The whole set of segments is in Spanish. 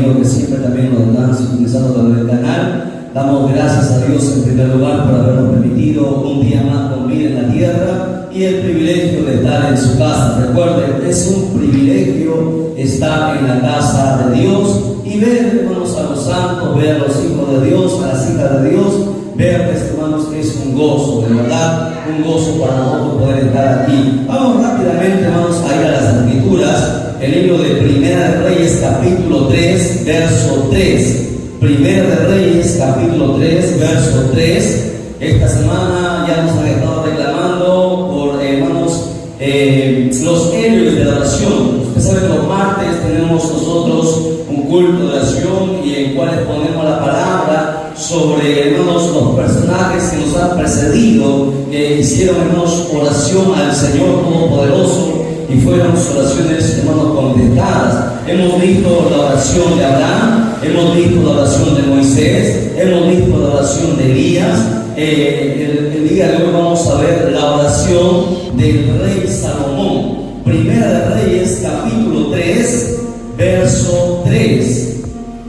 amigos que siempre también nos están sintonizando por el canal. Damos gracias a Dios en primer lugar por habernos permitido un día más con vida en la tierra y el privilegio de estar en su casa. Recuerden, es un privilegio estar en la casa de Dios y ver, hermanos, a los santos, ver a los hijos de Dios, a las hijas de Dios, ver, hermanos, que es un gozo, de verdad, un gozo para nosotros poder estar aquí. Vamos rápidamente, hermanos, a ir a las Escrituras. El libro de Primera de Reyes, capítulo 3, verso 3. Primera de Reyes, capítulo 3, verso 3. Esta semana ya nos han estado reclamando por, hermanos, los héroes de la oración. Usted sabe que los martes tenemos nosotros un culto de oración y en cuales ponemos la palabra sobre, hermanos, los personajes que nos han precedido, que hicieron, hermanos, oración al Señor Todopoderoso y fueron oraciones, hermanos, contestadas. Hemos visto la oración de Abraham, hemos visto la oración de Moisés, hemos visto la oración de Elías. El día de hoy vamos a ver la oración del rey Salomón. Primera de Reyes, capítulo 3, verso 3.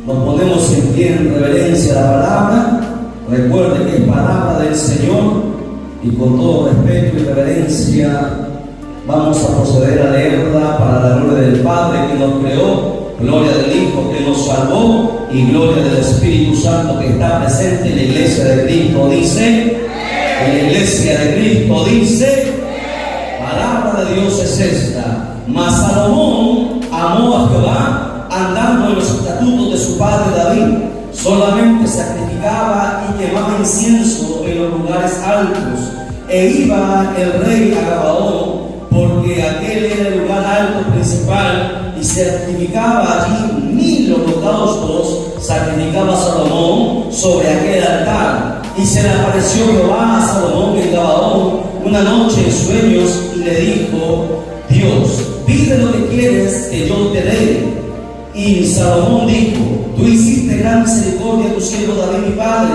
Nos ponemos en pie en reverencia a la palabra. Recuerde que es palabra del Señor y con todo respeto y reverencia vamos a proceder a leerla para la gloria del Padre que nos creó, gloria del Hijo que nos salvó y gloria del Espíritu Santo que está presente en la iglesia de Cristo. Dice, en la iglesia de Cristo dice, palabra de Dios es esta: mas Salomón amó a Jehová andando en los estatutos de su padre David. Solamente sacrificaba y quemaba incienso en los lugares altos, e iba el rey a Gabaón, porque aquel era el lugar alto principal, y sacrificaba allí 1000 holocaustos, sacrificaba Salomón sobre aquel altar. Y se le apareció Jehová a Salomón en Gabaón una noche en sueños, y le dijo Dios: pide lo que quieres que yo te dé. Y Salomón dijo: tú hiciste gran misericordia a tu siervo David mi padre,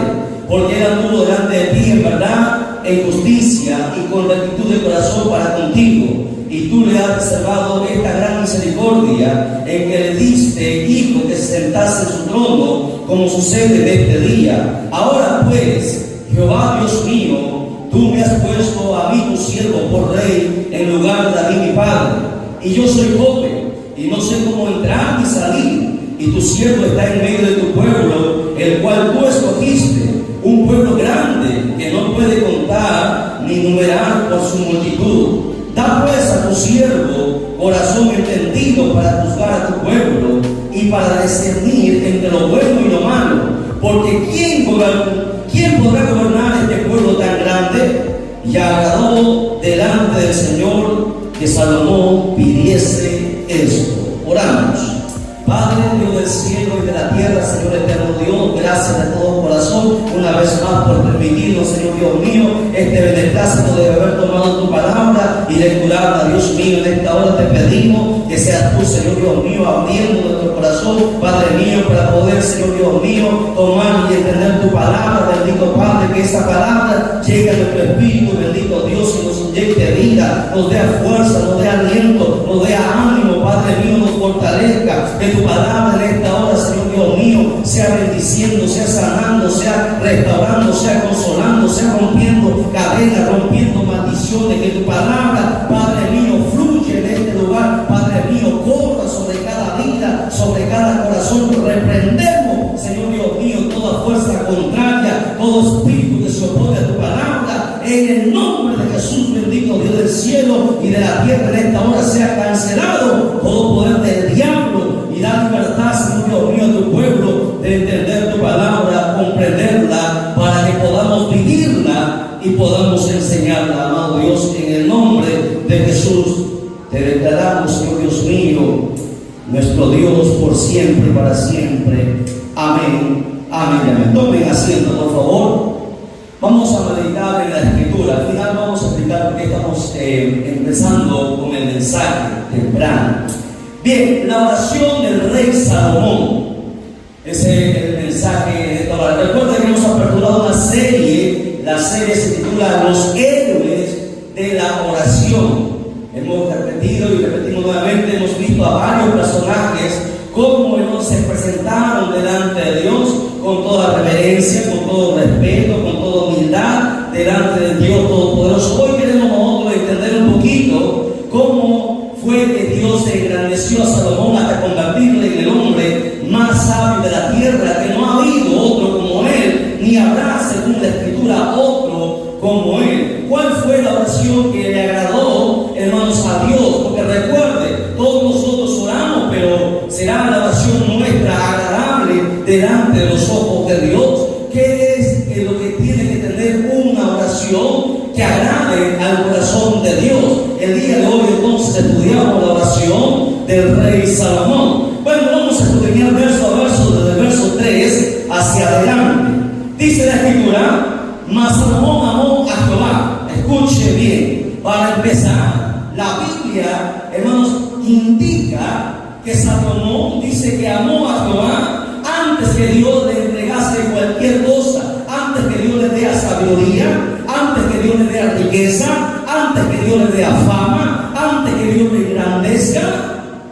porque él anduvo delante de ti en verdad, en justicia y con rectitud de corazón para contigo, y tú le has reservado esta gran misericordia en que le diste hijo que se sentase en su trono, como sucede en este día. Ahora pues, Jehová Dios mío, tú me has puesto a mí tu siervo por rey en lugar de David mi padre, y yo soy joven y no sé cómo entrar ni salir, y tu siervo está en medio de tu pueblo, el cual tú escogiste, un pueblo grande que no puede contar ni numerar por su multitud. Da pues a tu siervo corazón entendido para juzgar a tu pueblo y para discernir entre lo bueno y lo malo, porque ¿quién podrá gobernar este pueblo tan grande? Y agradó delante del Señor que Salomón pidiese esto. Oramos. Padre, Dios del cielo y de la tierra, Señor eterno Dios, gracias de todo corazón una vez más por permitirnos, Señor Dios mío, este beneplácito de haber tomado tu palabra y lecturarla. Dios mío, en esta hora te pedimos que seas tú, Señor Dios mío, abriendo nuestro corazón, Padre mío, para poder, Señor Dios mío, tomar y entender tu palabra. Bendito Padre, que esa palabra llegue a nuestro espíritu, bendito Dios, y nos inyecte vida, nos dé fuerza, nos dé aliento, nos dé ánimo, Padre mío, nos fortalezca. Que tu palabra en esta hora, Señor Dios mío, sea bendiciendo, sea sanando, sea restaurando, sea consolando, sea rompiendo cadenas, rompiendo maldiciones. Que tu palabra, Padre mío, fluye en este lugar, Padre mío, corra sobre cada vida, sobre cada corazón. Reprendemos, Señor Dios mío, toda fuerza contraria, todo espíritu que se opone a tu palabra, en el nombre de Jesús. Bendito Dios del cielo y de la tierra, en esta hora sea cancelado todo poder del diablo, y da libertad, Señor Dios mío, a tu pueblo de entender tu palabra, comprenderla, para que podamos vivirla y podamos enseñarla. Amado Dios, en el nombre de Jesús te declaramos, Señor Dios mío, nuestro Dios por siempre y para siempre. Amén, amén, amén. Tomen asiento, por favor. Vamos a meditar en la Escritura. Al final vamos a explicar por qué estamos empezando con el mensaje temprano. Bien, la oración del rey Salomón. Ese es el mensaje de esta hora. Recuerden que hemos aperturado una serie. La serie se titula Los héroes de la oración. Hemos repetido y repetimos nuevamente. Hemos visto a varios personajes cómo ellos se presentaron delante de Dios con toda reverencia, con todo respeto, con toda humildad delante del Dios Todopoderoso. Hoy queremos nosotros entender un poquito cómo fue que Dios engrandeció a Salomón hasta convertirle en el hombre más sabio de la tierra, que no ha habido otro como él, ni habrá, según la Escritura, otro como él. ¿Cuál fue la oración que le agradó, hermanos, a Dios? Porque recuerde, todos nosotros oramos, pero será la oración nuestra agradable delante de los ojos de Dios. ¿Qué es lo que tiene que tener una oración que agrade al corazón de Dios? El día de hoy entonces estudiamos la oración del rey Salomón. Bueno, vamos a estudiar verso a verso, desde el verso 3 hacia adelante. Dice la Escritura: mas Salomón amó a Jehová. Escuche bien, para empezar, la Biblia, hermanos, indica que Salomón dice que amó a Jehová antes que Dios le entregase cualquier cosa, antes que Dios le dé sabiduría, antes que Dios le dé riqueza, antes que Dios le dé fama, antes que Dios le engrandezca.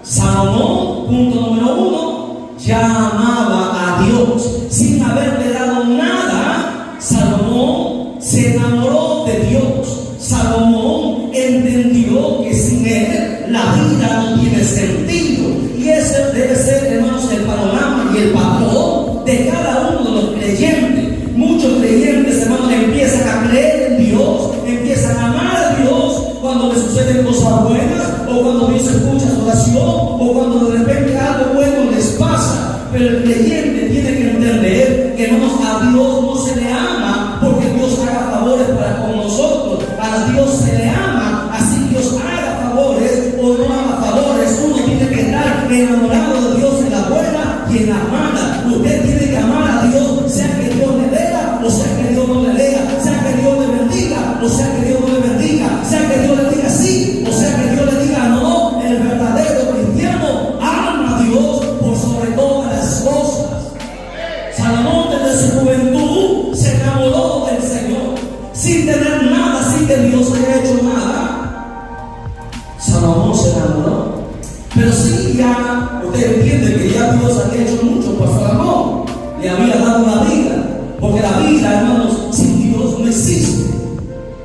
Salomón, punto número 1, ya amaba a Dios. Sin haberle dado nada, Salomón se enamoró de Dios. Salomón entendió que sin él la vida no tiene sentido. Y ese debe ser, hermanos, el panorama y el patrón de cada uno de los creyentes. Muchos creyentes, hermanos, empiezan a creer en Dios, empiezan a amar a Dios cuando les suceden cosas buenas, o cuando Dios escucha su oración, o cuando de repente algo bueno les pasa. Pero el creyente tiene que entender que a Dios no se le ama porque Dios haga favores para con nosotros. A Dios se le ama, así Dios haga favores o no haga favores. Uno tiene que estar enamorado de Dios en la buena y en la mala. Usted tiene que amar a Dios, sea que Dios le lea o sea que Dios no le lea, sea que Dios le bendiga o sea que Dios no le bendiga, sea que Dios le diga sí o sea que Dios le diga no. El verdadero cristiano ama a Dios por sobre todas las cosas. Salomón desde su juventud se enamoró del Señor, sin tener nada, sin que Dios haya hecho nada. Salomón se enamoró. Pero sí, ya usted entiende que ya Dios había hecho mucho por Salomón. Le había dado la vida, porque la vida, hermanos, sin Dios no existe.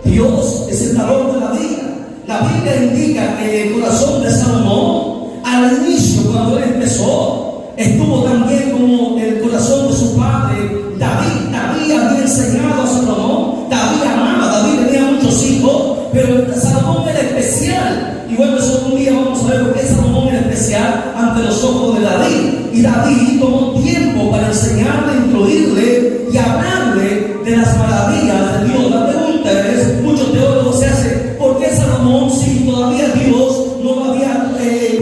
Dios es el dador de la vida. La Biblia indica que el corazón de Salomón, al inicio, cuando él empezó, estuvo tan bien como el corazón de su padre David. David había enseñado a Salomón. David amaba, David tenía muchos hijos, pero Salomón era especial. Y bueno, eso un día vamos a ver por qué Salomón era especial ante los ojos de David. Y David tomó tiempo para enseñarle, instruirle y hablarle de las maravillas de Dios. La pregunta es, muchos teólogos se hacen: ¿por qué Salomón, si todavía Dios no lo había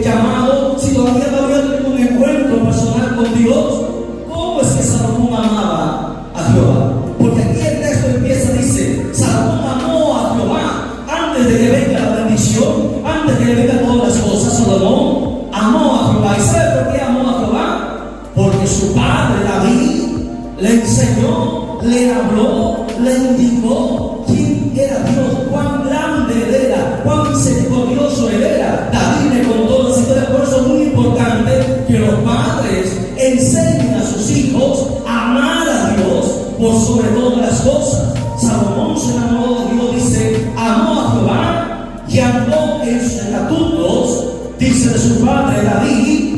llamado, si todavía no había tenido un encuentro personal con Dios? ¿Cómo es que Salomón amaba a Jehová? Porque aquí el texto empieza, dice: Salomón amó a Jehová. Antes de que venga la bendición, antes de que vengan todas las cosas, Salomón amó a Jehová. ¿Y sabe por qué amó a Jehová? Porque su padre David le enseñó, le habló, le indicó quién era Dios, cuán grande él era, cuán misericordioso él era. David le contó las historias. Por eso es muy importante que los padres enseñen a sus hijos a amar a Dios por sobre todas las cosas. Salomón se enamoró de Dios, dice, amó a Jehová y andó en sus estatutos, dice de su padre David.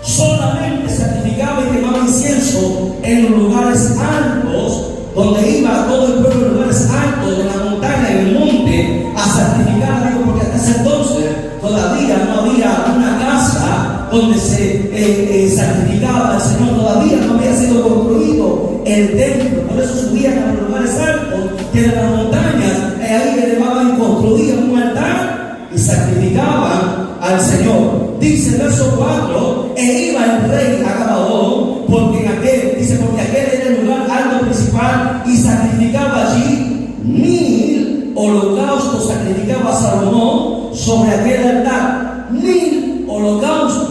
Solamente sacrificaba y quemaba incienso en los lugares altos, donde iba todo el pueblo en lugares altos, en la montaña, en el monte, a sacrificar a Dios, porque hasta ese entonces todavía no había una casa donde se sacrificaba al Señor. Todavía no había sido construido el templo. Por eso subían a los lugares altos, que eran las montañas, ahí elevaban y construían un altar y sacrificaban al Señor. Dice el verso 4: e iba el rey a Gabaón, porque aquel era el lugar alto principal, y sacrificaba allí 1000 holocaustos. Sacrificaba a Salomón sobre aquel altar 1000 holocaustos.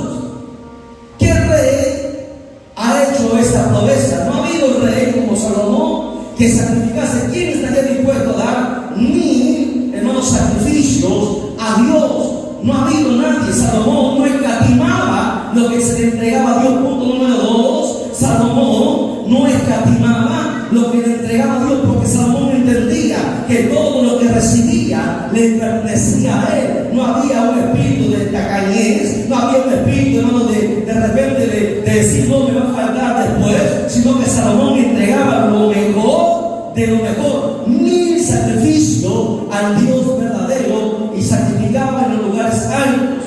¿Qué rey ha hecho esta proeza? No ha habido rey como Salomón que sacrificase. ¿Quién estaría dispuesto a dar 1000, hermanos, sacrificios a Dios? No ha habido nadie. Salomón no escatimaba lo que se le entregaba a Dios. Punto número 2, Salomón no escatimaba lo que le entregaba a Dios, porque Salomón entendía que todo lo que recibía le pertenecía a él. No había un espíritu de tacañez, no había un espíritu, hermano, de repente de decir no me va a faltar después, sino que Salomón entregaba lo mejor de lo mejor, mil sacrificio al Dios verdadero, y sacrificaba en los lugares altos.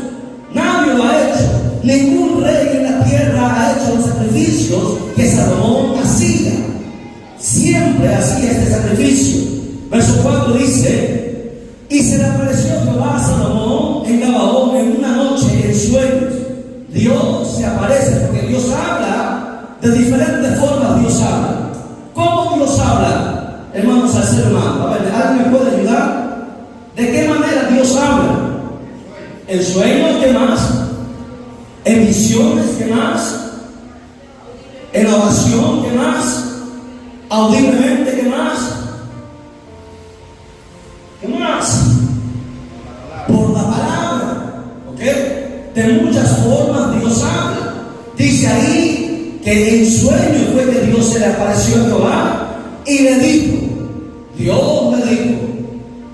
Nadie lo ha hecho, ningún rey en la tierra ha hecho los sacrificios que Salomón hacía. Siempre hacía este sacrificio. Verso 4 dice: y se le apareció Jehová a Salomón en Gabaón en una noche en sueños. Dios se aparece, porque Dios habla de diferentes formas. Dios habla. ¿Cómo Dios habla, hermanos, al ser humano? A ver, ¿alguien me puede ayudar? ¿De qué manera Dios habla? ¿En sueños? ¿Qué más? ¿En visiones? ¿Qué más? ¿En oración? ¿Qué más? ¿Audiblemente? ¿Qué más? ¿Qué más? Por la palabra. ¿Ok? De muchas formas Dios habla. Dice ahí que en sueños fue que Dios se le apareció a Jehová y le dijo, Dios le dijo,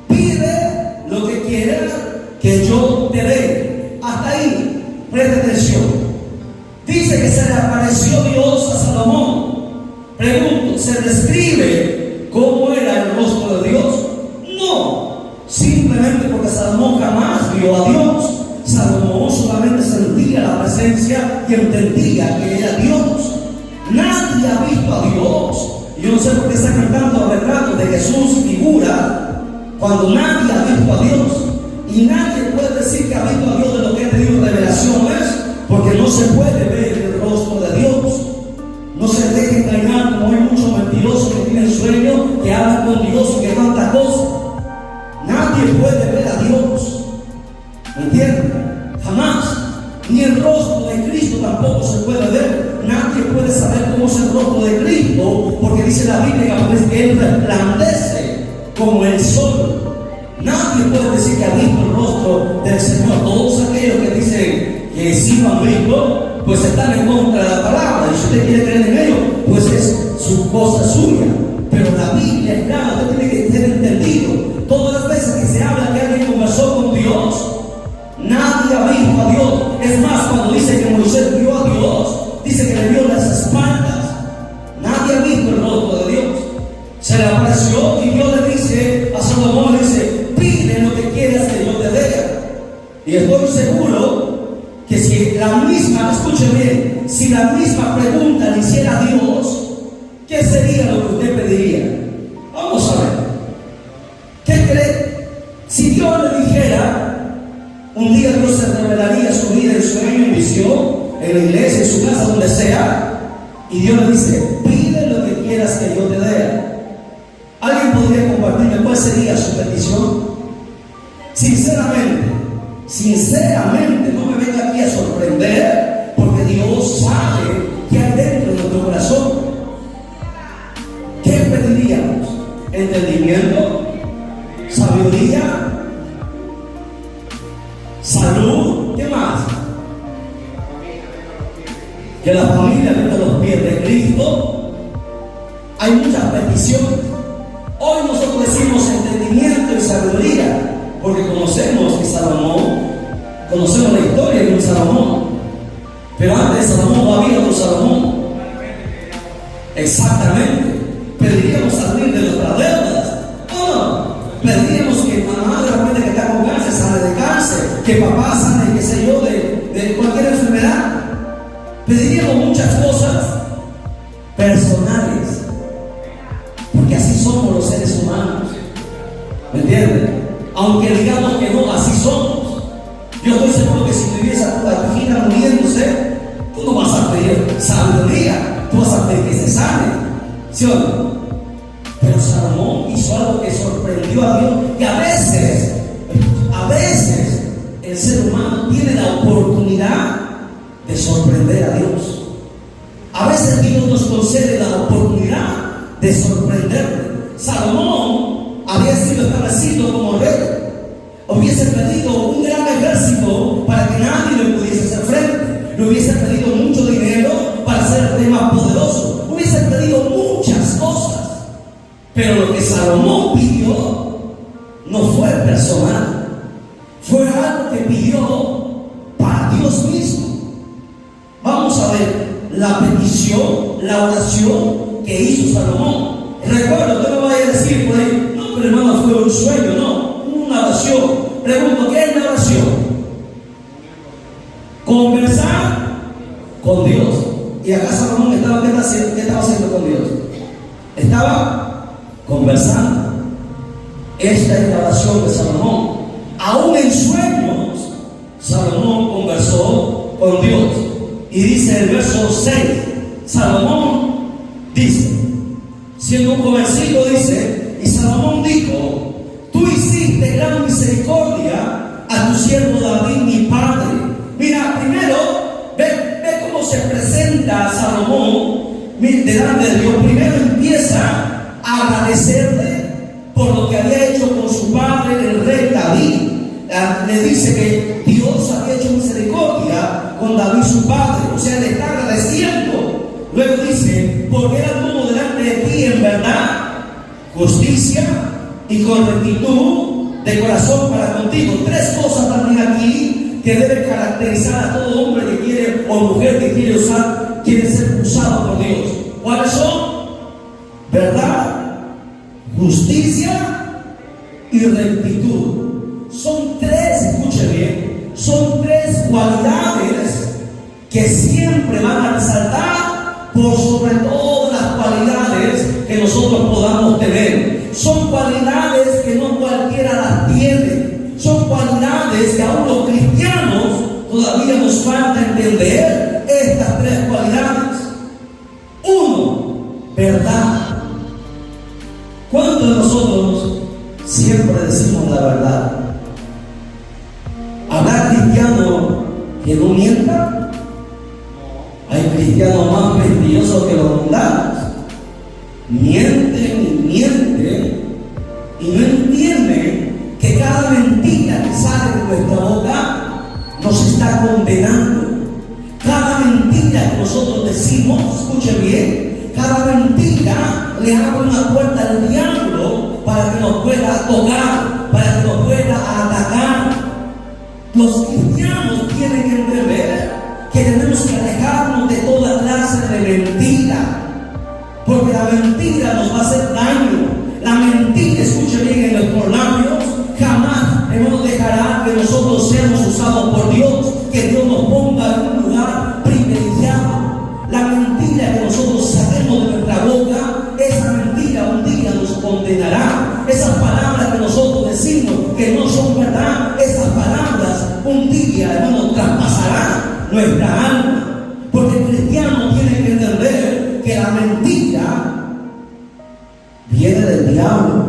pide lo que quieras que yo te dé. Hasta ahí, preste atención. Dice que se le apareció Dios a Salomón. Pregunto, ¿se describe cómo era el rostro de Dios? No, simplemente porque Salomón jamás vio a Dios. Salomón solamente sentía la presencia y entendía que era Dios. Nadie ha visto a Dios. Yo no sé por qué está cantando el retrato de Jesús figura cuando nadie ha visto a Dios. Y nadie puede decir que ha visto a Dios de lo que ha tenido revelaciones, porque no se puede ver el rostro de Dios. No se deje engañar, como hay muchos mentirosos que tienen sueños, que hablan con Dios y que tantas cosas. Nadie puede ver a Dios. ¿Me entienden? Jamás. Ni el rostro de Cristo tampoco se puede ver. Nadie puede saber cómo es el rostro de Cristo, porque dice la Biblia que Él resplandece como el sol. Nadie puede decir que ha visto el rostro del Señor. Todos aquellos que dicen que sí lo han visto, pues están en contra de la palabra. Y si usted quiere creer en ello, pues es su cosa suya. Pero la Biblia es clara, usted tiene que ser entendido. Todas las veces que se habla que alguien conversó con Dios, nadie ha visto a Dios. Es más, cuando dice que Moisés vio a Dios, dice que le vio las espaldas. Nadie ha visto el rostro de Dios. Se le apareció y Dios le dice a Salomón, le dice, pide lo que quieras que yo te dé. Y estoy seguro que si la misma, escuchen bien, si la misma pregunta le hiciera a Dios, ¿qué sería lo que usted pediría? Vamos a ver. ¿Qué cree? Si Dios le dijera, un día Dios se revelaría su vida en sueño, en visión, en la iglesia, en su casa, donde sea, y Dios le dice, pide lo que quieras que yo te dé. ¿Alguien podría compartirme cuál sería su petición? Sinceramente, no me venga aquí a sorprender, porque Dios sabe qué hay dentro de nuestro corazón. ¿Qué pediríamos? ¿Entendimiento? ¿Sabiduría? ¿Salud? ¿Qué más? Que la familia venga a los pies de Cristo. Hay muchas peticiones. Hoy nosotros decimos entendimiento y sabiduría, porque conocemos que Salomón, conocemos la historia de un Salomón, pero antes de Salomón no había otro Salomón. Exactamente. Pediríamos salir de nuestras deudas. No, pediríamos que mamá de repente que está con cáncer sale de cáncer, que papá sale, qué sé yo, de cualquier enfermedad. Pediríamos muchas cosas personales, porque así somos los seres humanos. ¿Me entienden? Aunque digamos que no, así somos. Yo estoy seguro que si tuviese a tu hija muriéndose, tú no vas a pedir sabiduría, tú vas a pedir que se sane, ¿sí o no? Pero Salomón hizo algo que sorprendió a Dios, y a veces el ser humano tiene la oportunidad de sorprender a Dios. A veces Dios nos concede la oportunidad de sorprenderle. Salomón había sido establecido como rey, hubiese pedido un gran ejército para que nadie le pudiese hacer frente. le hubiese pedido mucho dinero para ser el rey más poderoso, hubiese pedido muchas cosas. Pero lo que Salomón pidió no fue personal, fue algo que pidió para Dios mismo. Vamos a ver la petición, la oración que hizo Salomón. Recuerdo, que no vaya a decir por ahí, no, pero hermano, fue un sueño, no, una oración. Pregunto, ¿qué es la oración? Conversar con Dios. Y acá Salomón estaba, ¿qué estaba haciendo con Dios? Estaba conversando. Esta es la oración de Salomón. Aún en sueños, Salomón conversó con Dios. Y dice el verso 6, Salomón dice, siendo un jovencito, dice, y Salomón dijo: tú hiciste gran misericordia a tu siervo David, mi padre. Mira, primero, ve cómo se presenta Salomón delante de Dios. Primero empieza a agradecerle por lo que había hecho con su padre, el rey David. Le dice que Dios había hecho misericordia con David, su padre. O sea, le está agradeciendo. Luego dice: porque era todo delante de ti en verdad, justicia y con rectitud de corazón para contigo. Tres cosas también aquí que deben caracterizar a todo hombre que quiere, o mujer que quiere ser usado por Dios. ¿Cuáles son? Verdad, justicia y rectitud. Son tres, escuche bien, son tres cualidades que siempre van a resaltar por sobre todas las cualidades que nosotros podamos tener. Son cualidades que no cualquiera las tiene. Son cualidades que aún los cristianos todavía nos falta entender estas tres cualidades. Uno, verdad. ¿Cuántos de nosotros siempre decimos la verdad? ¿Habrá cristianos que no mientan? Hay cristianos más mentirosos que los mundanos. Mienten y mienten y no entienden que cada mentira que sale de nuestra boca nos está condenando. Cada mentira que nosotros decimos, escuche bien, cada mentira le abre una puerta al diablo para que nos pueda tocar, para que nos pueda atacar. Los cristianos tienen que entender que tenemos que alejarnos de toda clase de mentira, porque la mentira nos va a hacer daño. La mentira, escuche bien, en nuestros labios jamás nos dejará que nosotros seamos usados por Dios, que Dios nos ponga en un lugar privilegiado. La mentira que nosotros saquemos de nuestra boca, esa mentira un día nos condenará. Esas palabras que nosotros decimos que no son verdad, esas palabras un día, hermano, traspasarán nuestra alma. Porque el cristiano tiene que entender que la mentira viene del diablo.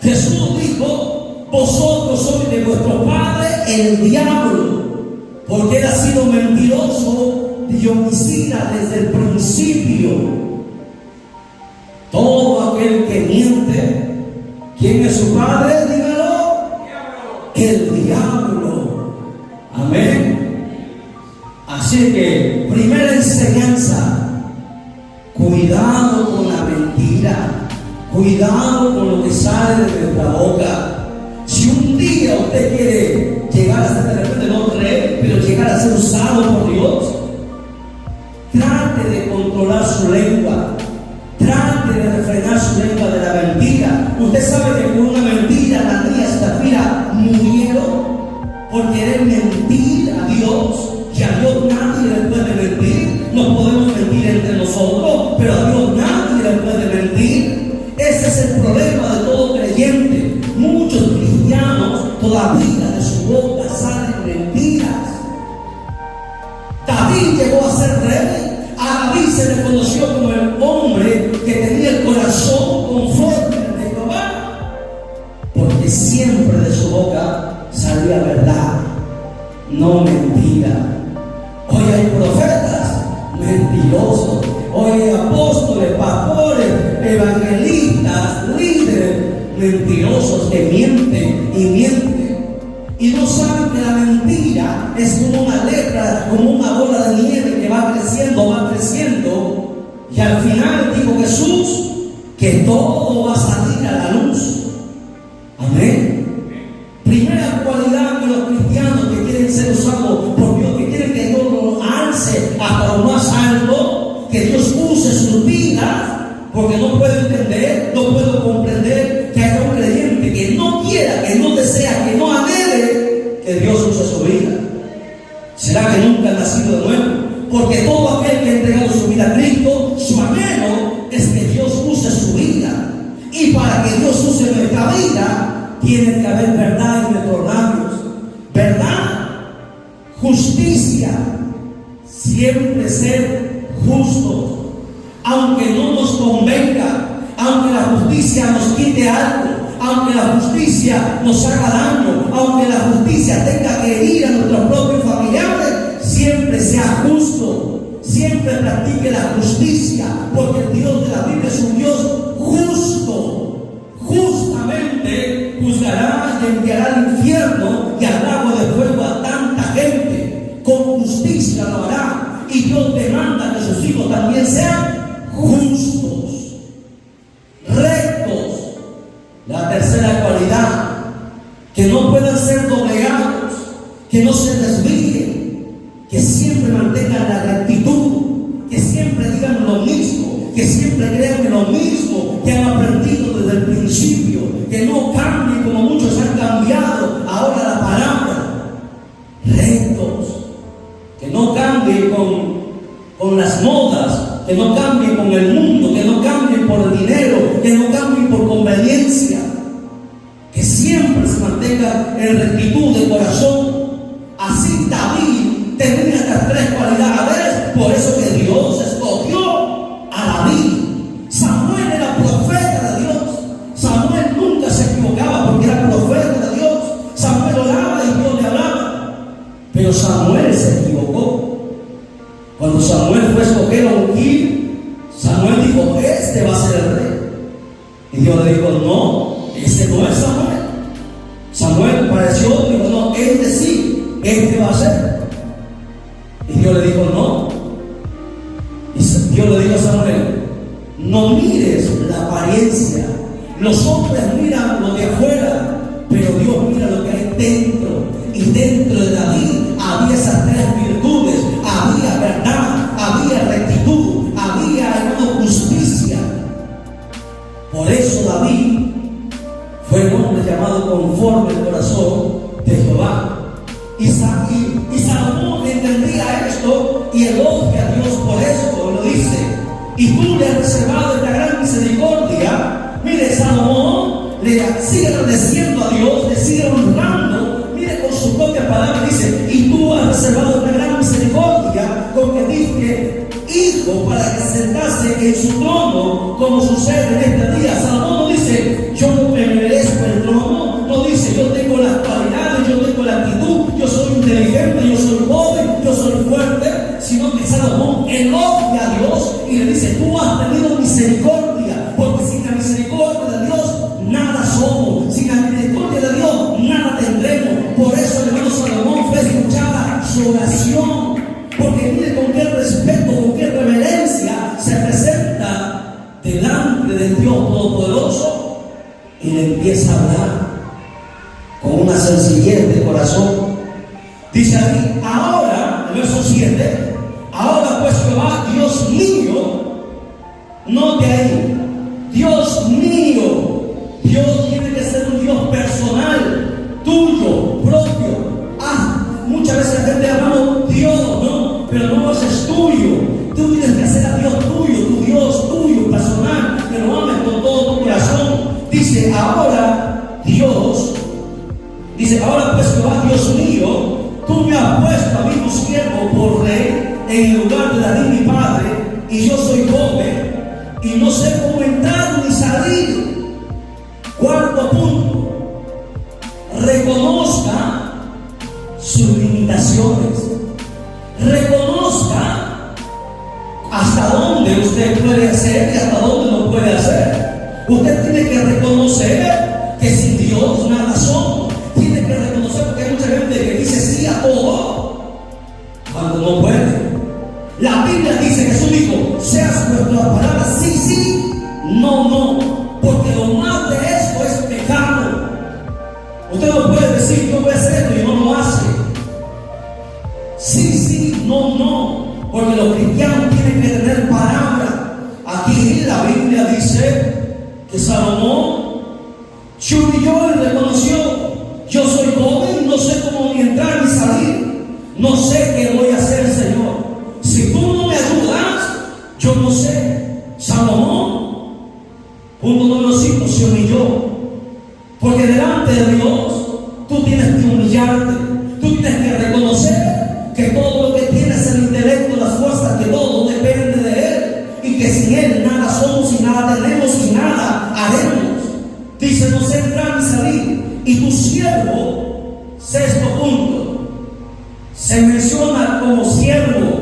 Jesús dijo: vosotros sois de vuestro padre el diablo, porque él ha sido mentiroso y homicida desde el principio. Todo aquel que miente, ¿quién es su padre? Dígalo. El diablo. Amén. Así que, primera enseñanza: cuidado con la mentira, cuidado con lo que sale de nuestra boca. Si un día usted quiere llegar a ser, de repente no cree, pero llegar a ser usado por Dios, trate de controlar su lengua, trate de refrenar su lengua de la mentira. Usted sabe que por una mentira Ananías y Zafira murieron por querer mentir a Dios, que a Dios nadie le puede mentir. Nos podemos mentir entre nosotros, pero a Dios nadie le puede mentir. Ese es el problema de todo creyente. Muchos cristianos todavía de su boca salen mentiras. David llegó a ser rey. A David se le conoció como el hombre que tenía el corazón conforme al de Jehová, porque siempre de su boca salía verdad, no mentira. Hoy hay profetas mentirosos, hoy hay apóstoles, pastores, evangelistas, líderes mentirosos que mienten y mienten. y no saben que la mentira es como una lepra, como una bola de nieve que va creciendo, y al final dijo Jesús que todo va a salir a la luz. Amén. Primera cualidad de los cristianos que quieren ser usados por Dios, que quieren que Dios los alce hasta lo más alto, que Dios use su vida, porque no puedo entender, no puedo comprender que haya un creyente que no quiera, que no desea, que no anhele que Dios use su vida. ¿Será que nunca ha nacido de nuevo? Porque todo aquel que ha entregado su vida a Cristo, su anhelo es que Dios use su vida. Y para que Dios use nuestra vida, tiene que haber verdad en nuestros labios. Verdad, justicia, siempre ser justos. Aunque no nos convenga, aunque la justicia nos quite algo, aunque la justicia nos haga daño, aunque la justicia tenga que herir a nuestros propios familiares, siempre sea justo, siempre practique la justicia, porque el Dios de la Biblia es un Dios justo. Justamente juzgará y enviará al infierno y al lago de fuego a tanta gente. Con justicia lo hará, y Dios demanda que sus hijos también sean justos, rectos. La tercera cualidad, que no puedan ser doblegados, que no se desvíen, que siempre mantengan la rectitud, que siempre digan lo mismo, que siempre crean en lo mismo que han aprendido desde el principio, que no cambien como muchos han cambiado ahora la palabra. Rectos, que no cambien con las modas, que no cambien con el mundo, que no cambien por el dinero, que no cambien por conveniencia, que siempre se mantenga en rectitud de corazón. Así David tenía estas tres cualidades, por eso que Dios escogió a David. Samuel era profeta de Dios. Samuel nunca se equivocaba porque era profeta de Dios. Samuel oraba y Dios le hablaba. Pero Samuel se equivocó. Cuando Samuel fue a escoger a ungir, Samuel dijo: este va a ser el rey. Y Dios le dijo: no, ese no es Samuel. Samuel pareció otro y dijo: no, este sí, este va a ser. Y Dios le dijo: no. Y Dios le dijo a Samuel: no mires la apariencia. Los hombres miran lo de afuera, pero Dios mira lo que hay dentro. Y dentro de David había esas tres virtudes: había verdad, había rectitud, había, hermano, justicia. Por eso David fue un hombre llamado conforme al corazón de Jehová. Y Salomón entendía esto y elogia a Dios por esto. Lo dice: y tú le has reservado esta gran misericordia. Mire, Salomón le sigue agradeciendo a Dios, le sigue honrando. Mire, con su propia palabra dice: y tú has reservado esta gran misericordia, con que dije hijo para que se sentase en su trono, como sucede en este día. Salomón no dice: yo me merezco el trono. No dice: yo tengo las cualidades, yo tengo la actitud, yo soy inteligente, yo soy joven, yo soy fuerte. Sino que Salomón elogia a Dios y le dice: tú has tenido misericordia, porque sin la misericordia de Dios nada somos, sin la misericordia de Dios nada tendremos. Por eso el hermano Salomón fue escuchada su oración, porque mire con qué respeto, con qué reverencia se presenta delante del Dios Todopoderoso y le empieza a hablar con una sencillez de corazón. Dice aquí: ahora, el verso 7, ahora pues Jehová, Dios mío, note ahí, Dios mío. Dios tiene que ser un Dios personal, tuyo, propio. Muchas veces la gente hablamos Dios, ¿no? Pero no es tuyo. Tú tienes que hacer a Dios tuyo, tu Dios tuyo, personal, que lo ames con todo tu corazón. Dice: ahora Dios, dice: ahora pues Jehová, Dios mío, tú me has puesto a mí tu siervo por rey en el lugar de David mi padre, y yo soy joven y no sé cómo entrar ni salir. Cuarto punto: reconozca sus limitaciones. Reconozca hasta dónde usted puede hacer y hasta dónde no puede hacer. Usted tiene que reconocer que sin Dios nada somos. Tiene que reconocer, porque hay Se humilló y reconoció: yo soy joven, no sé cómo ni entrar ni salir, no sé qué voy a hacer, Señor. Si tú no me ayudas, yo no sé. Salomón, uno de los hijos, se humilló, porque delante de Dios tú tienes que humillarte, tú tienes que reconocer que todo lo que tienes, el intelecto, las fuerzas, que todo depende de Él, y que sin Él nada somos y nada tenemos y nada haremos. Dice: no sé entrar ni salir. Y tu siervo, sexto punto, se menciona como siervo.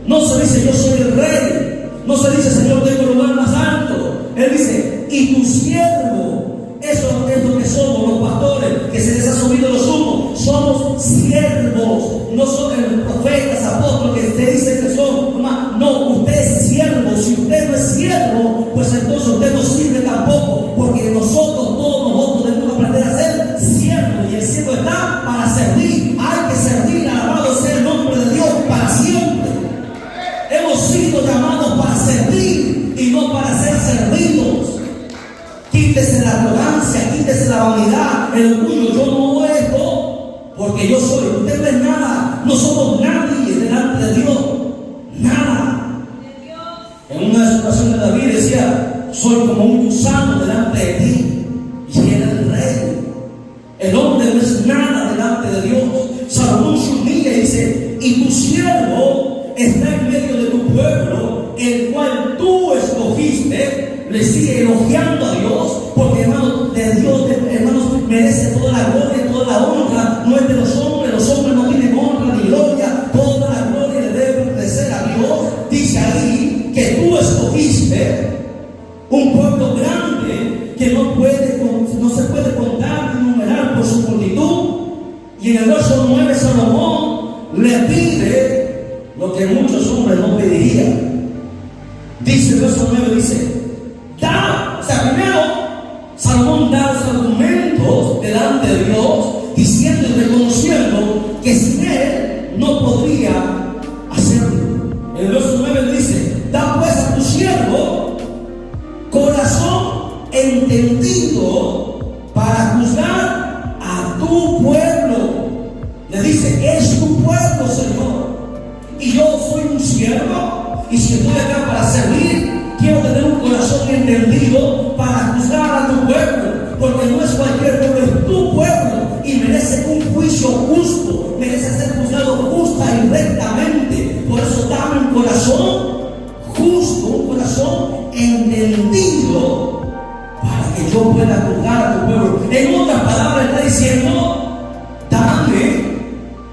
No se dice: yo soy el rey. No se dice: Señor, tengo el lugar más alto. Él dice: y tu siervo. Eso es lo que somos los pastores, que se les ha subido los humos. Somos siervos. No son los profetas, apóstoles que usted dice que son. No, usted es siervo. Si usted no es siervo, pues entonces usted no sirve tampoco. Porque todos nosotros debemos aprender a ser siervos. Y el siervo está para servir. Hay que servir. Alabado sea el nombre de Dios para siempre. Hemos sido llamados para servir y no para ser servidos. Quítese la arrogancia, quítese la vanidad, el orgullo. Yo no hago esto porque yo soy. Usted no es nada. No somos nadie delante de Dios. Nada. En una de sus oraciones David decía: soy como un gusano delante de ti. Y era el rey. El hombre no es nada delante de Dios. Salomón se humilla y dice: y tu siervo está en medio de tu pueblo, el cual tú escogiste. Le sigue elogiando a Dios, porque hermanos, de Dios, hermanos, merece toda la gloria y toda la honra. No es de los hombres no tienen honra ni gloria. Toda la gloria le debe pertenecer a Dios. Dice ahí que tú escogiste un pueblo grande que no se puede contar ni numerar por su multitud. Y en el verso 9 Salomón le pide lo que muchos hombres no pedirían. Dice el verso 9, dice: primero Salomón da los argumentos delante de Dios, diciendo y reconociendo que sin Él no podría hacerlo. En el verso 9 dice: da pues a tu siervo corazón entendido para juzgar a tu pueblo. Le dice: es tu pueblo, Señor, y yo soy un siervo, y si estoy acá para servir, quiero tener un corazón entendido para juzgar a tu pueblo, porque no es cualquier pueblo, es tu pueblo, y merece un juicio justo, merece ser juzgado justa y rectamente. Por eso dame un corazón justo, un corazón entendido, para que yo pueda juzgar a tu pueblo. En otras palabras está diciendo: dame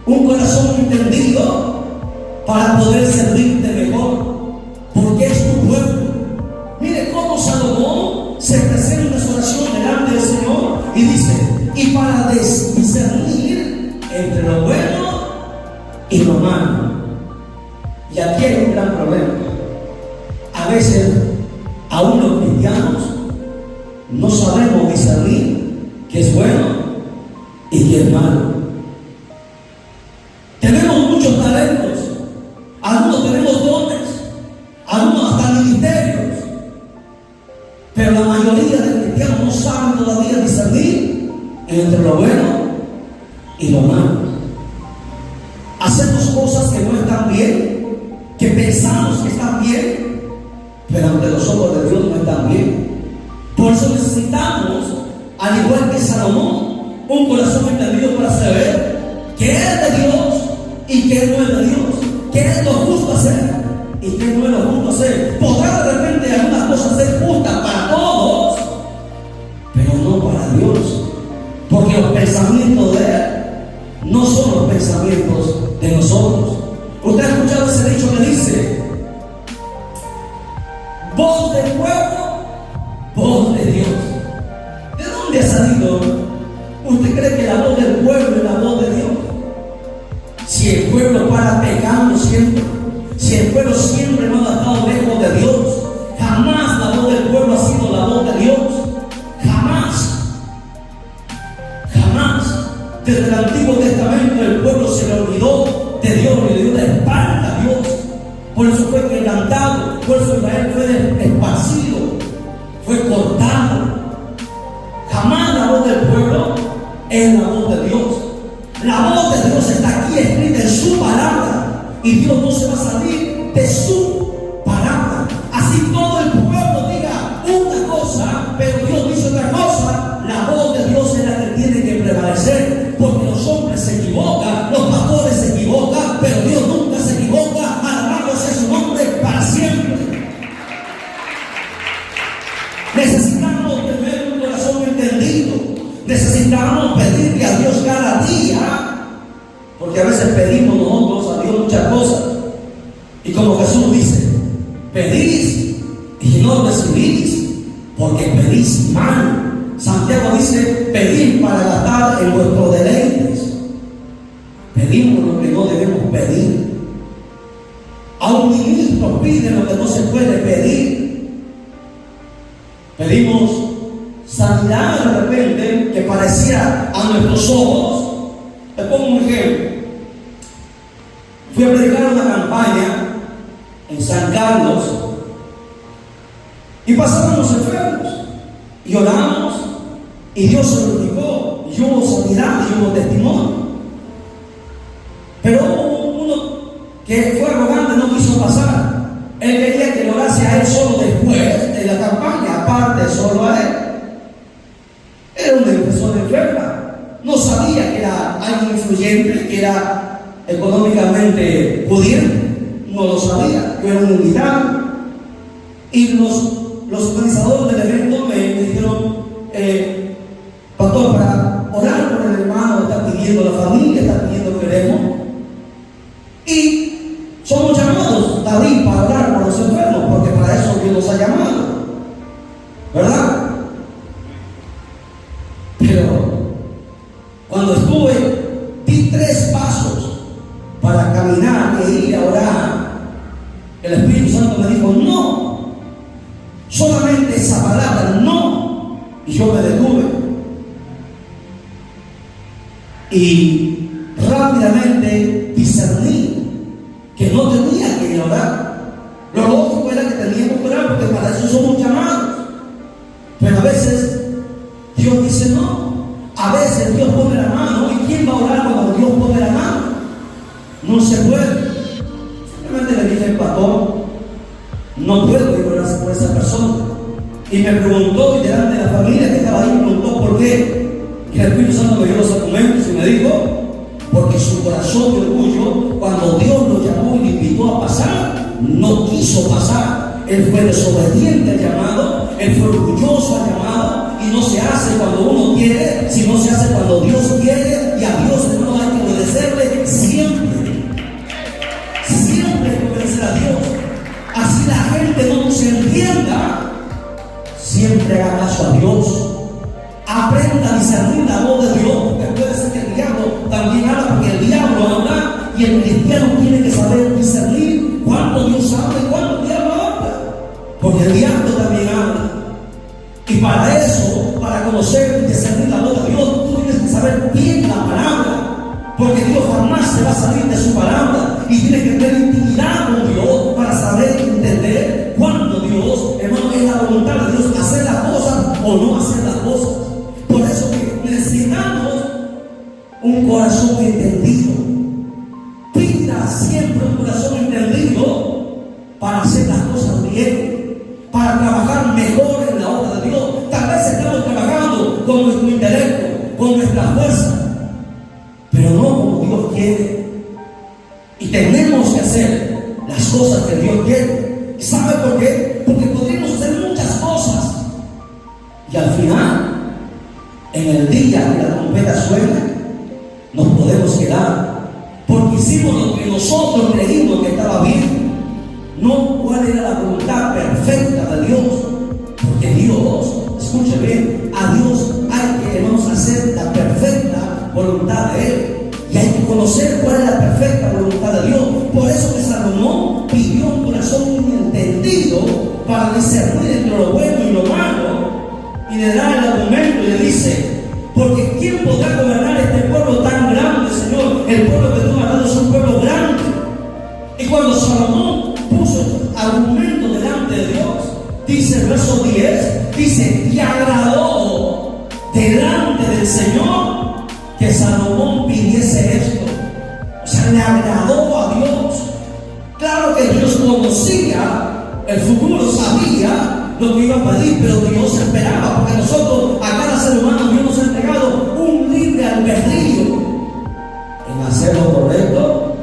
un corazón entendido para poder servirte mejor, porque es tu pueblo. Mire cómo Salomón se presenta en su oración delante del Señor y dice: y para discernir entre lo bueno y lo malo. Y aquí hay un gran problema. A veces, aún los cristianos no sabemos discernir qué es bueno y qué es malo. Tenemos muchos talentos, algunos tenemos dones, algunos hasta ministerios, pero la mayoría de cristianos no saben todavía discernir entre lo bueno y lo malo. Hacemos cosas que no están bien, que pensamos que están bien, pero ante los ojos de Dios no están bien. Por eso necesitamos, al igual que Salomón, un corazón entendido para saber qué es de Dios y qué no es de Dios, qué es lo justo hacer y qué no es lo justo hacer. Podrá de repente algunas cosas ser justas para todos, pero no para Dios, porque los pensamientos de Él no son los pensamientos de nosotros. Usted ha escuchado ese dicho que dice: voz del pueblo, voz de Dios. ¿De dónde ha salido? ¿Usted cree que la voz del pueblo es la voz de Dios? Si el pueblo para pecando siempre, si el pueblo siempre no ha estado lejos de Dios, jamás la voz del pueblo ha sido la voz de Dios. Jamás. Jamás. Desde el Antiguo Testamento el pueblo se le olvidó de Dios, le dio la espalda a Dios. Por eso fue quebrantado, por eso Israel fue esparcido, fue cortado. Jamás la voz y Dios no se va a salir de su palabra. Así todo el pueblo diga una cosa, pero Dios dice otra cosa, la voz de Dios es la que tiene que prevalecer, porque los hombres se equivocan, los pastores se equivocan, pero Dios nunca se equivoca. Alabado sea su nombre para siempre. Necesitamos tener un corazón entendido. Necesitamos pedirle a Dios cada día, porque a veces pedimos nosotros a Dios muchas cosas, y como Jesús dice, pedís y no recibís, porque pedís mal. Santiago dice, pedid para gastar en vuestros deleites. Pedimos lo que no debemos pedir. A un ministro pide lo que no se puede pedir. Pedimos sanidad de repente que parecía a nuestros ojos. Te pongo un ejemplo. Fui a predicar una campaña en San Carlos y pasábamos enfermos y oramos y Dios se glorificó y hubo sanidad y hubo testimonio. Pero hubo uno que fue arrogante, no quiso pasar. Él quería que lo orase a él solo después de la campaña, aparte solo a él. Era una persona enferma, no sabía que era alguien influyente, que era económicamente pudiente, no lo sabía. Yo era un invitado y los organizadores del evento me dijeron, pastor, para orar por el hermano, está pidiendo la familia, está pidiendo que oremos, y somos llamados, David, para orar por los enfermos, porque para eso Dios nos ha llamado, ¿verdad? Pero cuando di 3 pasos para caminar e ir a orar, el Espíritu Santo me dijo, no, solamente esa palabra, no, y yo me detuve y rápidamente discerní que no tenía que ir a orar. Lo lógico era que teníamos que orar, porque para eso somos llamados, pero a veces Dios dice no. A veces Dios pone la mano, ¿y quién va a orar cuando Dios pone la mano? No se puede. Simplemente le dije al pastor, no puedo ir a orar por esa persona. Y me preguntó, y delante de la familia que estaba ahí, me preguntó por qué. Y el Espíritu Santo me dio los argumentos y me dijo, porque su corazón de orgullo, cuando Dios lo llamó y lo invitó a pasar, no quiso pasar. Él fue desobediente al llamado, él fue orgulloso al llamado, y no se hace cuando uno quiere, sino se hace cuando Dios quiere, y a Dios no hay que obedecerle siempre. Siempre hay que obedecer a Dios. Así la gente no se entienda, siempre haga caso a Dios. Aprenda a discernir la voz de Dios, porque puede ser que el diablo también habla, porque el diablo habla, y el cristiano tiene que saber discernir cuándo Dios habla y cuándo el diablo habla, porque el diablo también habla. Y para eso, para conocer y discernir la voz de Dios, tú tienes que saber bien la palabra, porque Dios jamás se va a salir de su palabra, y tienes que tener intimidad con Dios para saber y entender cuándo Dios, hermano, es la voluntad de Dios hacer las cosas o no hacer las cosas. Por eso que necesitamos un corazón entendido. Pida siempre un corazón entendido para hacer las cosas bien, para trabajar mejor en la obra de Dios. Tal vez estamos trabajando con nuestro intelecto, con nuestra fuerza, pero no como Dios quiere. Y tenemos que hacer las cosas que Dios quiere. ¿Sabe por qué? Porque podríamos hacer muchas cosas y al final, en el día que la trompeta suena, nos podemos quedar, porque hicimos lo que nosotros creímos que estaba bien, no cuál era la voluntad perfecta de Dios. Porque Dios, escuche bien, a Dios hay que, hermanos, hacer la perfecta voluntad de Él, y hay que conocer cuál es la perfecta voluntad de Dios. Por eso que Salomón pidió un corazón entendido para discernir entre lo bueno y lo malo, y le da el argumento y le dice, porque ¿quién podrá gobernar este pueblo tan grande, Señor? El pueblo que tú me has dado es un pueblo grande. Y cuando Salomón puso el argumento delante de Dios, dice el verso 10, dice, y agradó delante del Señor que Salomón pidiese esto. O sea, le agradó a Dios. conocía el futuro, sabía lo que iba a pedir, pero Dios esperaba, porque nosotros, a cada ser humano, Dios nos ha entregado un libre albedrío en hacer lo correcto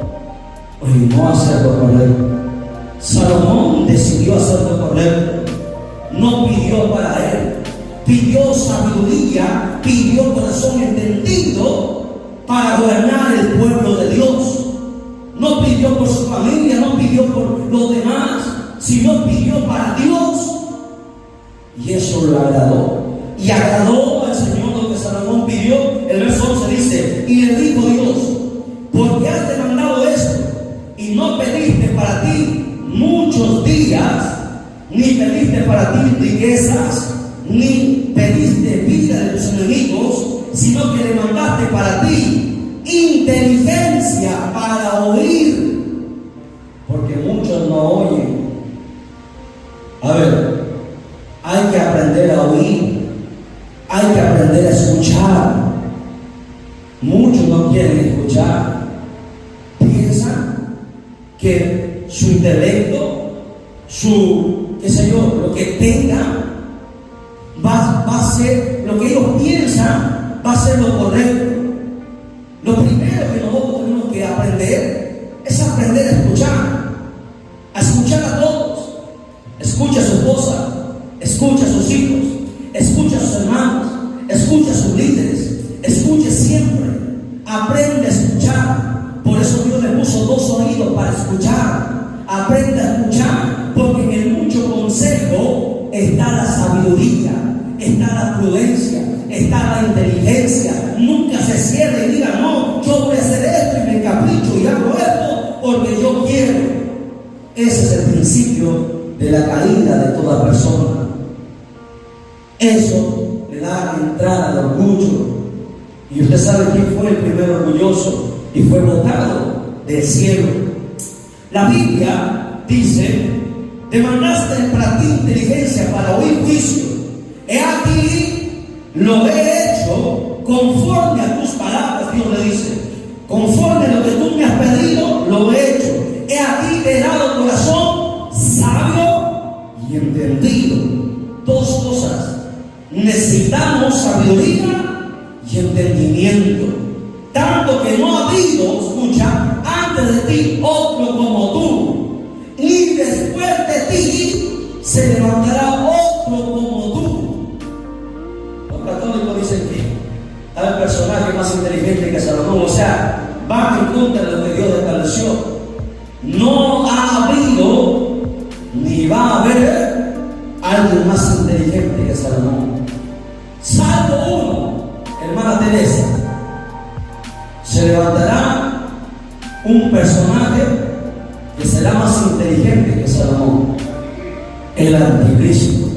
o en no hacer lo correcto. Salomón decidió hacer lo correcto, no pidió para él, pidió sabiduría, pidió corazón entendido para gobernar el pueblo de Dios. No pidió por su familia, no pidió por los demás, sino pidió para Dios. Y eso lo agradó. Y agradó al Señor lo que Salomón pidió. El verso 11 dice: y le dijo Dios: ¿por qué has demandado esto? Y no pediste para ti muchos días, ni pediste para ti riquezas, ni pediste vida de tus enemigos, sino que demandaste para ti inteligencia para oír, porque muchos no oyen. A ver, hay que aprender a oír, hay que aprender a escuchar. Muchos no quieren escuchar, piensan que su intelecto, su, qué sé yo, lo que tengan, va a ser lo que ellos piensan, va a ser lo correcto. Lo primero que nosotros tenemos que aprender es aprender a escuchar a todos. Escucha a su esposa, escucha a sus hijos, escucha a sus hermanos, escucha a sus líderes, escuche siempre, aprende a escuchar. Por eso Dios le puso dos oídos para escuchar. Aprende a escuchar, porque en el mucho consejo está la sabiduría, está la prudencia, está la inteligencia. Nunca se cierre y diga: no, yo voy a hacer esto y me encapricho y hago esto porque yo quiero. Ese es el principio de la caída de toda persona. Eso le da entrada al orgullo. Y usted sabe quién fue el primer orgulloso y fue botado del cielo. La Biblia dice: demandaste para ti inteligencia para oír juicio. He aquí, lo he hecho conforme a tus palabras. Dios le dice: conforme a lo que tú me has pedido, lo he hecho. He aquí te he dado corazón sabio y entendido. Dos cosas: necesitamos sabiduría y entendimiento. Tanto que no ha habido, escucha, antes de ti otro como tú, ni después de ti se levantará otro como tú. Los católicos dicen que hay un personaje más inteligente que Salomón, o sea, va en contra de lo que Dios estableció. No ha habido ni va a haber alguien más inteligente que Salomón, salvo uno, hermana Teresa. Se levantará un personaje que será más inteligente que Salomón. El anticristo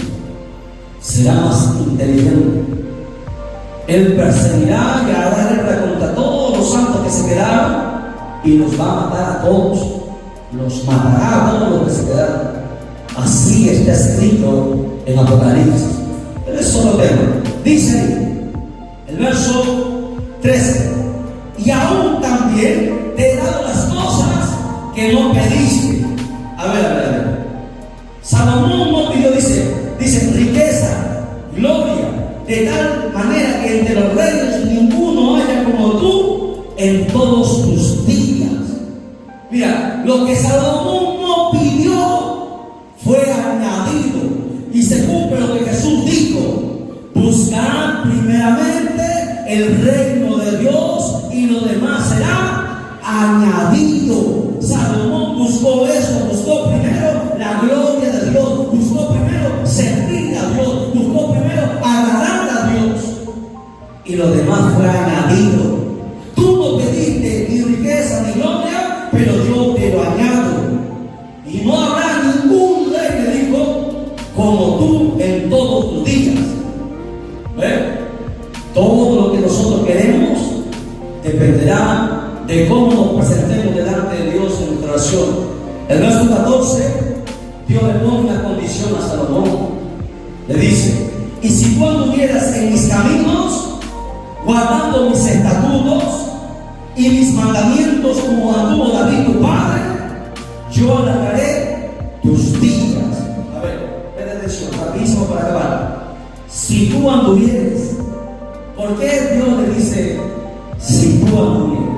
será más inteligente. Él perseguirá y hará guerra contra todos los santos que se quedaron y los va a matar a todos. Los matará a todos los que se quedaron. Así está escrito en Apocalipsis. Pero eso no tema. Dice ahí, el verso 13: y aún también te he dado las cosas que no pediste. A ver. Salomón no pidió, dice riqueza, gloria, de tal manera que entre los reyes ninguno haya como tú en todos tus días. Mira, lo que Salomón no pidió fue añadido, y se cumple lo que Jesús dijo: buscar primeramente el reino de Dios y lo demás será añadido. Salomón buscó eso, buscó primero la gloria de Dios, buscó primero servir a Dios, buscó primero agradar a Dios, y lo demás fue añadido. Tú no pediste ni riqueza ni gloria, pero yo te lo añado. Y no habrá ningún rey, le dijo, como tú en todos tus días. ¿Ven? Todo lo que nosotros queremos dependerá de cómo nos presentemos delante de Dios en nuestra oración. El verso 14, Dios le pone una condición a Salomón. Le dice: y si tú anduvieras en mis caminos, guardando mis estatutos y mis mandamientos como anduvo David tu padre, yo alargaré tus días. A ver, presta atención, rapidísimo para acabar. Si tú anduvieres, ¿por qué Dios le dice si tú anduvieres?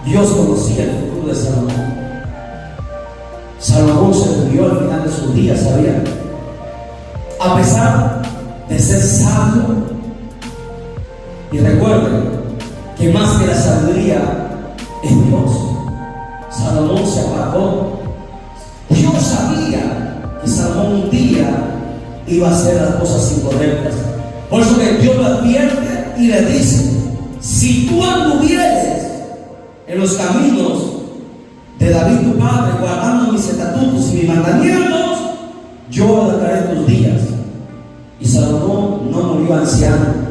Dios conocía el futuro de Salomón. Salomón se desvió al final de sus días, ¿sabía? A pesar de ser sabio. Y recuerden que más que la sabiduría es Dios. Salomón se apartó. Dios sabía que Salomón un día iba a hacer las cosas incorrectas. Por eso que Dios lo advierte y le dice: si tú anduvieres en los caminos de David tu padre, guardando mis estatutos y mis mandamientos, yo alargaré tus días. Y Salomón no murió anciano.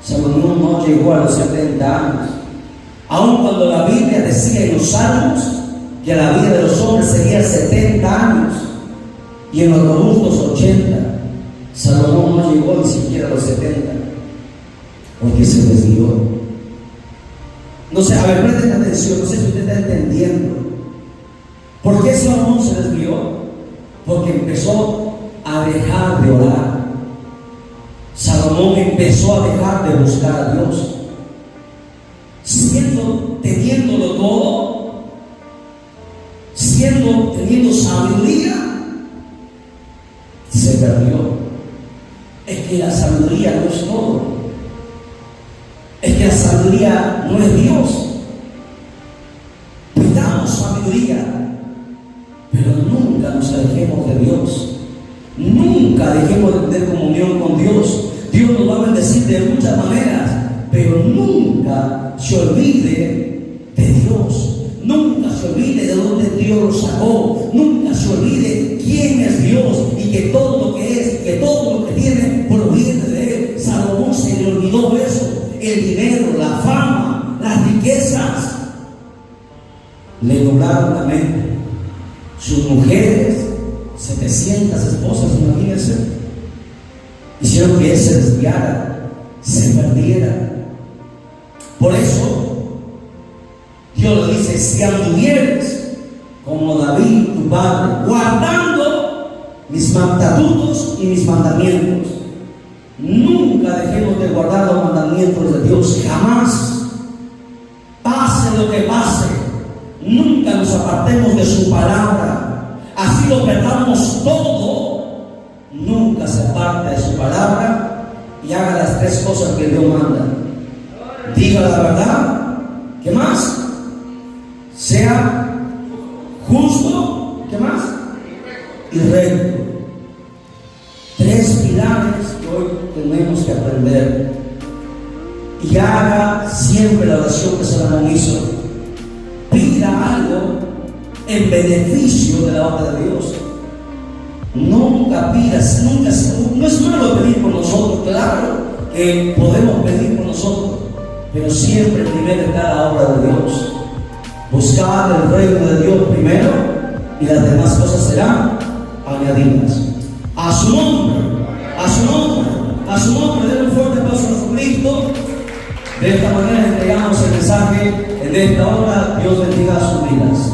Salomón no llegó a los 70 años. Aun cuando la Biblia decía en los Salmos que la vida de los hombres sería 70 años y en los robustos 80, Salomón no llegó ni siquiera a los 70, porque se desvió. No sé, a ver, presten atención, no sé si usted está entendiendo. ¿Por qué Salomón se desvió? Porque empezó a dejar de orar. Salomón empezó a dejar de buscar a Dios. Teniéndolo todo, teniendo sabiduría, se perdió. Es que la sabiduría no es todo. Es que la sabiduría no es Dios. Pidamos sabiduría, pero nunca nos alejemos de Dios. Nunca dejemos de tener comunión con Dios. Dios nos va a bendecir de muchas maneras, pero nunca se olvide de Dios. Nunca se olvide de dónde Dios lo sacó. Nunca se olvide quién es Dios y que todo lo que es y que todo lo que tiene proviene de Él. Salomón se le olvidó eso. El dinero, la fama, las riquezas le nublaron la mente. Sus mujeres, 700 esposas, imagínense, hicieron que él se desviara, se perdiera. Por eso Dios le dice: si anduvieres como David tu padre, guardando mis estatutos y mis mandamientos. Nunca dejemos de guardar los mandamientos de Dios, jamás. Pase lo que pase, nunca nos apartemos de su palabra. Así lo perdamos todo, nunca se aparte de su palabra y haga las 3 cosas que Dios manda. Diga la verdad. ¿Qué más? Sea justo. ¿Qué más? Y recto. 3 pilares que hoy tenemos que aprender. Y haga siempre la oración que Salomón hizo. Pida algo en beneficio de la obra de Dios. Nunca pidas, no es malo pedir por nosotros, claro que podemos pedir por nosotros, pero siempre primero está la obra de Dios. Buscad el reino de Dios primero y las demás cosas serán añadidas. A su nombre, a su nombre, a su nombre, den un fuerte aplauso a Jesucristo. De esta manera entregamos el mensaje en esta hora. Dios bendiga sus vidas.